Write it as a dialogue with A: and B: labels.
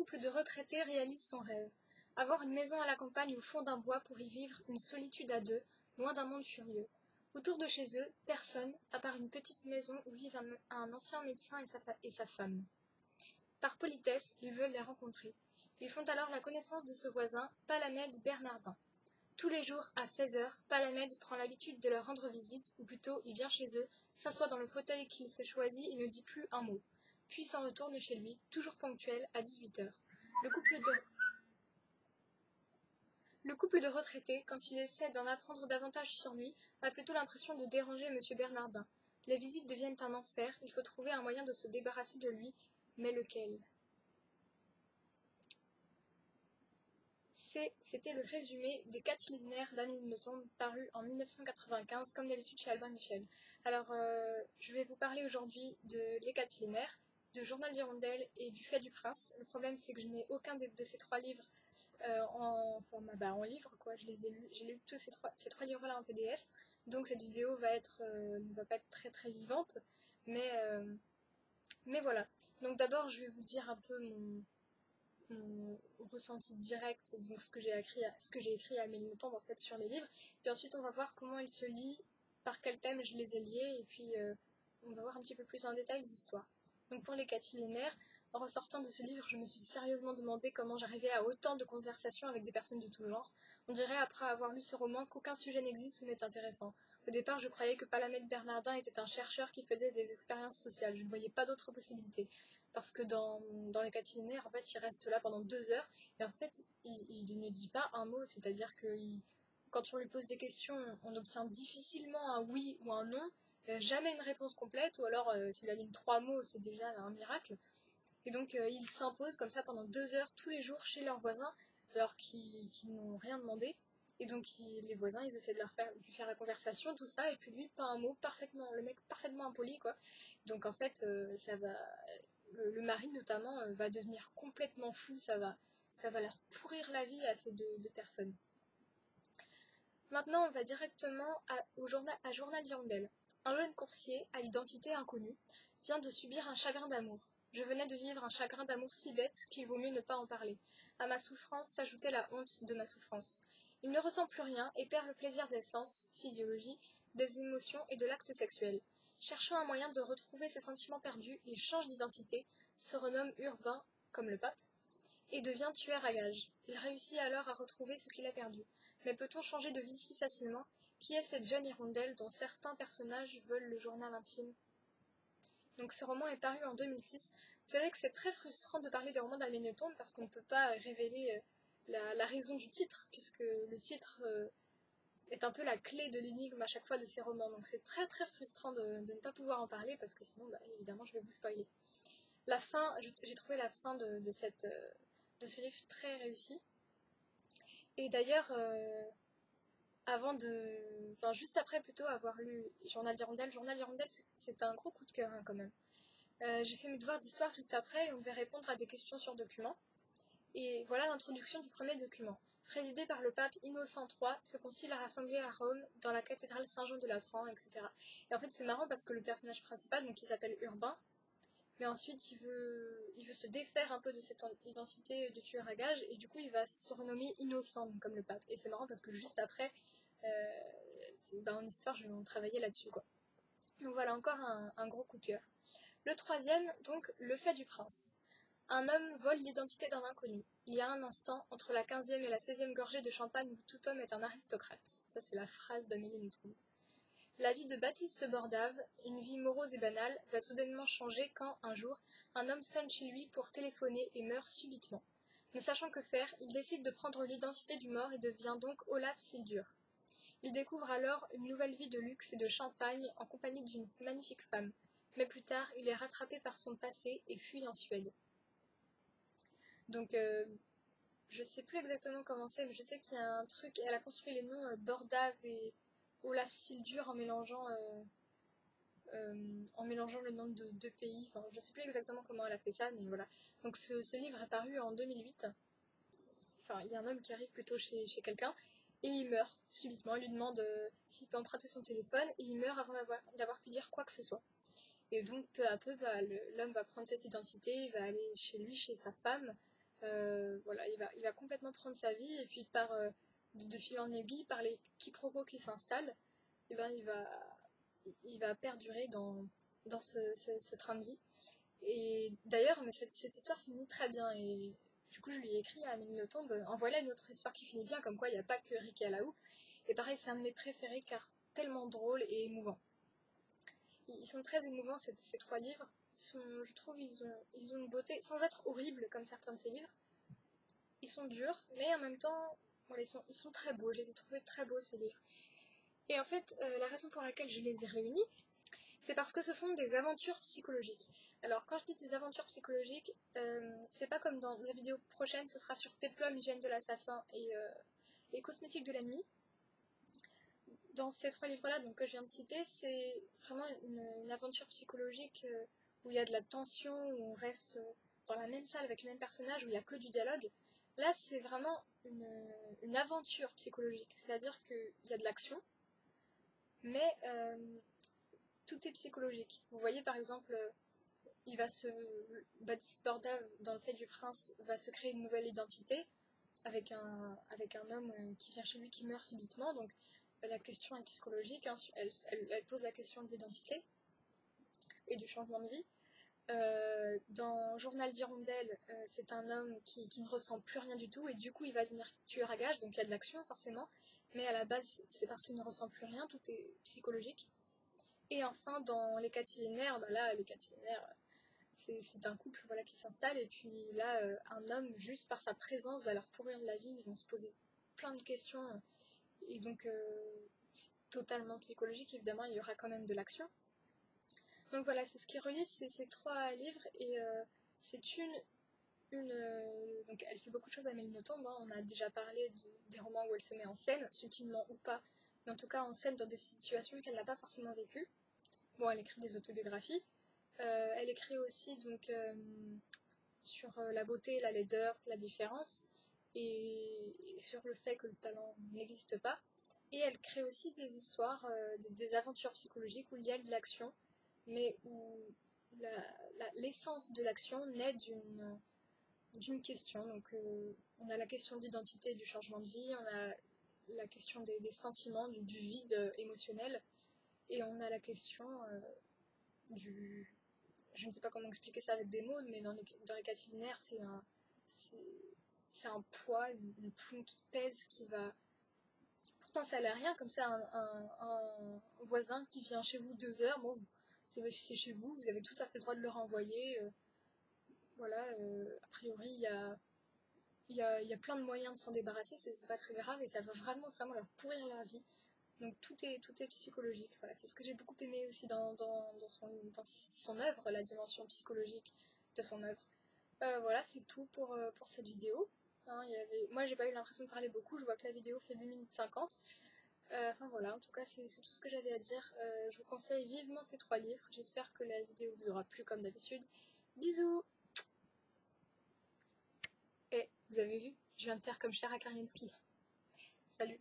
A: couple de retraités réalise son rêve. Avoir une maison à la campagne au fond d'un bois pour y vivre une solitude à deux, loin d'un monde furieux. Autour de chez eux, personne, à part une petite maison où vivent un ancien médecin et sa femme. Par politesse, ils veulent les rencontrer. Ils font alors la connaissance de ce voisin, Palamède Bernardin. Tous les jours, à 16h, Palamède prend l'habitude de leur rendre visite, ou plutôt, il vient chez eux, s'assoit dans le fauteuil qu'il s'est choisi et ne dit plus un mot. Puis s'en retourne chez lui, toujours ponctuel, à 18h. Le couple de retraités, quand il essaie d'en apprendre davantage sur lui, a plutôt l'impression de déranger M. Bernardin. Les visites deviennent un enfer, il faut trouver un moyen de se débarrasser de lui, mais lequel ? C'était le résumé des Catilinaires d'Amélie Nothomb, paru en 1995, comme d'habitude chez Albin Michel. Alors, je vais vous parler aujourd'hui de Les Catilinaires, de Journal d'Hirondelle et du Fait du Prince. Le problème, c'est que je n'ai aucun de ces trois livres en livre, quoi. J'ai lu tous ces trois livres-là en PDF, donc cette vidéo ne va pas être très très vivante, mais voilà. Donc d'abord, je vais vous dire un peu mon ressenti direct, donc ce que j'ai écrit à Amélie Nothomb en fait sur les livres, puis ensuite on va voir comment ils se lient, par quel thème je les ai liés, et puis on va voir un petit peu plus en détail les histoires. Donc pour les Catilinaires, en ressortant de ce livre, je me suis sérieusement demandé comment j'arrivais à autant de conversations avec des personnes de tout genre. On dirait après avoir lu ce roman qu'aucun sujet n'existe ou n'est intéressant. Au départ, je croyais que Palamède Bernardin était un chercheur qui faisait des expériences sociales, je ne voyais pas d'autres possibilités. Parce que dans les Catilinaires, en fait, il reste là pendant 2 heures, et en fait, il ne dit pas un mot, c'est-à-dire que quand on lui pose des questions, on obtient difficilement un oui ou un non, jamais une réponse complète, ou alors s'il aligne 3 mots, c'est déjà un miracle. Et donc, ils s'imposent comme ça pendant 2 heures tous les jours chez leurs voisins, alors qu'ils n'ont rien demandé. Et donc, les voisins, ils essaient de lui faire la conversation, tout ça, et puis lui, pas un mot, le mec parfaitement impoli, quoi. Donc, en fait, le mari notamment va devenir complètement fou, ça va leur pourrir la vie à ces deux personnes. Maintenant, on va directement à Journal d'Hirondelle. Un jeune coursier, à l'identité inconnue, vient de subir un chagrin d'amour. Je venais de vivre un chagrin d'amour si bête qu'il vaut mieux ne pas en parler. À ma souffrance s'ajoutait la honte de ma souffrance. Il ne ressent plus rien et perd le plaisir des sens, physiologie, des émotions et de l'acte sexuel. Cherchant un moyen de retrouver ses sentiments perdus, il change d'identité, se renomme Urbain, comme le pape, et devient tueur à gages. Il réussit alors à retrouver ce qu'il a perdu. Mais peut-on changer de vie si facilement ? Qui est cette jeune hirondelle dont certains personnages veulent le journal intime ? Donc ce roman est paru en 2006. Vous savez que c'est très frustrant de parler des romans d'Amélie Nothomb parce qu'on ne peut pas révéler la raison du titre, puisque le titre est un peu la clé de l'énigme à chaque fois de ces romans. Donc c'est très très frustrant de ne pas pouvoir en parler parce que sinon, évidemment, je vais vous spoiler. La fin, j'ai trouvé la fin de ce livre très réussie. Et d'ailleurs, juste après plutôt avoir lu Journal d'Hirondelle, c'est un gros coup de cœur quand même. J'ai fait mes devoirs d'histoire juste après et on devait répondre à des questions sur documents. Et voilà l'introduction du premier document. Présidé par le pape Innocent III, ce concile a rassemblé à Rome, dans la cathédrale Saint-Jean de Latran, etc. Et en fait, c'est marrant parce que le personnage principal, donc, il s'appelle Urbain, mais ensuite il veut se défaire un peu de cette identité de tueur à gages, et du coup, il va se renommer Innocent, comme le pape. Et c'est marrant parce que juste après, en histoire, je vais travailler là-dessus, quoi. Donc voilà, encore un gros coup de cœur. Le troisième, donc, Le Fait du Prince. Un homme vole l'identité d'un inconnu. Il y a un instant, entre la 15e et la 16e gorgée de champagne où tout homme est un aristocrate. Ça, c'est la phrase d'Amélie Nothomb. La vie de Baptiste Bordave, une vie morose et banale, va soudainement changer quand, un jour, un homme sonne chez lui pour téléphoner et meurt subitement. Ne sachant que faire, il décide de prendre l'identité du mort et devient donc Olaf Sildur. Il découvre alors une nouvelle vie de luxe et de champagne en compagnie d'une magnifique femme. Mais plus tard, il est rattrapé par son passé et fuit en Suède. Donc, je sais plus exactement comment c'est, mais je sais qu'il y a un truc, elle a construit les noms Bordave et Olaf Sildur en mélangeant le nom de deux pays. Enfin, je sais plus exactement comment elle a fait ça, mais voilà. Donc, ce livre est paru en 2008. Enfin, il y a un homme qui arrive plutôt chez quelqu'un, et il meurt subitement. Il lui demande s'il peut emprunter son téléphone, et il meurt avant d'avoir pu dire quoi que ce soit. Et donc, peu à peu, l'homme va prendre cette identité, il va aller chez lui, chez sa femme, Voilà, il va complètement prendre sa vie, et puis de fil en aiguille, par les quiproquos qui s'installent, et ben, il va perdurer dans ce train de vie. Et d'ailleurs, mais cette histoire finit très bien, et du coup je lui ai écrit à Amélie Nothomb, en voilà une autre histoire qui finit bien, comme quoi il n'y a pas que Rick et Alaou. Et pareil, c'est un de mes préférés car tellement drôle et émouvant. Ils sont très émouvants ces trois livres. Je trouve ils ont une beauté, sans être horribles comme certains de ces livres. Ils sont durs, mais en même temps, voilà, ils sont très beaux. Je les ai trouvés très beaux ces livres. Et en fait, la raison pour laquelle je les ai réunis, c'est parce que ce sont des aventures psychologiques. Alors, quand je dis des aventures psychologiques, c'est pas comme dans la vidéo prochaine, ce sera sur Péplum, l'hygiène de l'assassin et cosmétiques de l'ennemi. Dans ces trois livres-là que je viens de citer, c'est vraiment une aventure psychologique où il y a de la tension, où on reste dans la même salle avec le même personnage, où il n'y a que du dialogue. Là, c'est vraiment une aventure psychologique, c'est-à-dire qu'il y a de l'action, mais tout est psychologique. Vous voyez, par exemple, Baptiste Borda, dans Le Fait du Prince, va se créer une nouvelle identité avec un homme qui vient chez lui qui meurt subitement, donc la question est psychologique, hein. Elle pose la question de l'identité et du changement de vie. Dans Journal d'Hirondelle, c'est un homme qui ne ressent plus rien du tout, et du coup il va devenir tueur à gages, donc il y a de l'action forcément, mais à la base c'est parce qu'il ne ressent plus rien, tout est psychologique. Et enfin dans Les Catilinaires, là les Catilinaires, c'est un couple voilà, qui s'installe, et puis là un homme juste par sa présence va leur pourrir la vie, ils vont se poser plein de questions, et donc c'est totalement psychologique, évidemment il y aura quand même de l'action. Donc voilà, c'est ce qui relie ces trois livres, et c'est donc elle fait beaucoup de choses à Amélie Nothomb, hein. On a déjà parlé des romans où elle se met en scène, subtilement ou pas, mais en tout cas en scène dans des situations qu'elle n'a pas forcément vécues. Bon, elle écrit des autobiographies, elle écrit aussi donc sur la beauté, la laideur, la différence, et sur le fait que le talent n'existe pas. Et elle crée aussi des histoires, des aventures psychologiques où il y a de l'action, mais où l'essence de l'action naît d'une question. Donc on a la question d'identité, du changement de vie, on a la question des sentiments, du vide émotionnel, et on a la question du... Je ne sais pas comment expliquer ça avec des mots, mais dans les catilinaires, c'est un poids, une plume qui pèse, qui va... Pourtant, ça n'a rien, comme ça, un voisin qui vient chez vous 2 heures, bon, c'est chez vous, vous avez tout à fait le droit de le renvoyer. Voilà, a priori, il y a plein de moyens de s'en débarrasser, c'est pas très grave, et ça va vraiment, vraiment leur pourrir leur vie. Donc tout est psychologique. Voilà, c'est ce que j'ai beaucoup aimé aussi dans son œuvre, la dimension psychologique de son œuvre. Voilà, c'est tout pour cette vidéo. Hein, moi, j'ai pas eu l'impression de parler beaucoup, je vois que la vidéo fait 8 minutes 50. Enfin voilà, en tout cas, c'est tout ce que j'avais à dire. Je vous conseille vivement ces 3 livres. J'espère que la vidéo vous aura plu comme d'habitude. Bisous! Et vous avez vu, je viens de faire comme Cher Akarinsky. Salut!